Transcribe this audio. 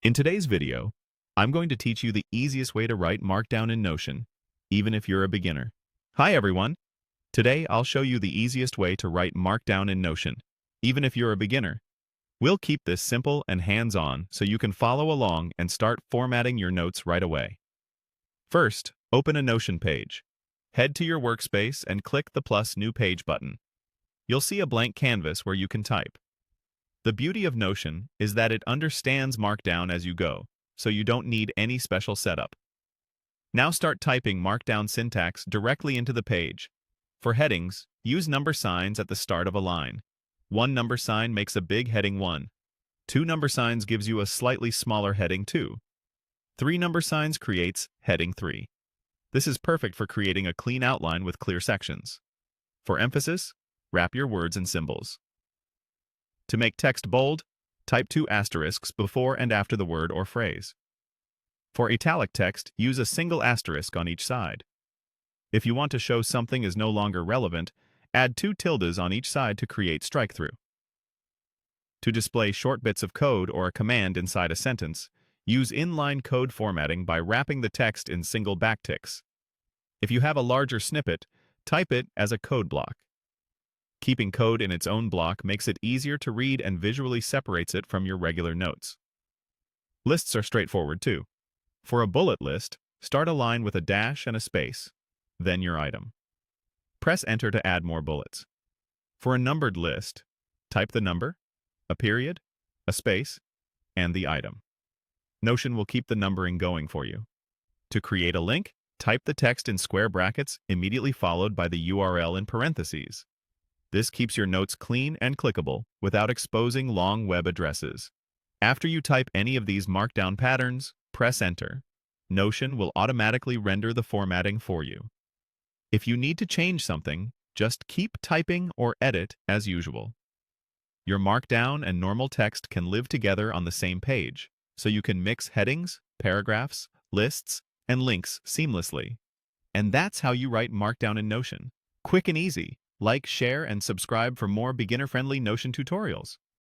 In today's video, I'm going to teach you the easiest way to write Markdown in Notion, even if you're a beginner. Hi everyone! Today I'll show you the easiest way to write Markdown in Notion, even if you're a beginner. We'll keep this simple and hands-on so you can follow along and start formatting your notes right away. First, open a Notion page. Head to your workspace and click the plus New Page button. You'll see a blank canvas where you can type. The beauty of Notion is that it understands Markdown as you go, so you don't need any special setup. Now start typing Markdown syntax directly into the page. For headings, use number signs at the start of a line. 1 number sign makes a big heading 1. 2 number signs gives you a slightly smaller heading 2. 3 number signs creates heading 3. This is perfect for creating a clean outline with clear sections. For emphasis, wrap your words in symbols. To make text bold, type 2 asterisks before and after the word or phrase. For italic text, use a single asterisk on each side. If you want to show something is no longer relevant, add 2 tildes on each side to create strike-through. To display short bits of code or a command inside a sentence, use inline code formatting by wrapping the text in single backticks. If you have a larger snippet, type it as a code block. Keeping code in its own block makes it easier to read and visually separates it from your regular notes. Lists are straightforward too. For a bullet list, start a line with a dash and a space, then your item. Press Enter to add more bullets. For a numbered list, type the number, a period, a space, and the item. Notion will keep the numbering going for you. To create a link, type the text in square brackets immediately followed by the URL in parentheses. This keeps your notes clean and clickable without exposing long web addresses. After you type any of these Markdown patterns, press Enter. Notion will automatically render the formatting for you. If you need to change something, just keep typing or edit as usual. Your Markdown and normal text can live together on the same page, so you can mix headings, paragraphs, lists, and links seamlessly. And that's how you write Markdown in Notion. Quick and easy. Like, share, and subscribe for more beginner-friendly Notion tutorials.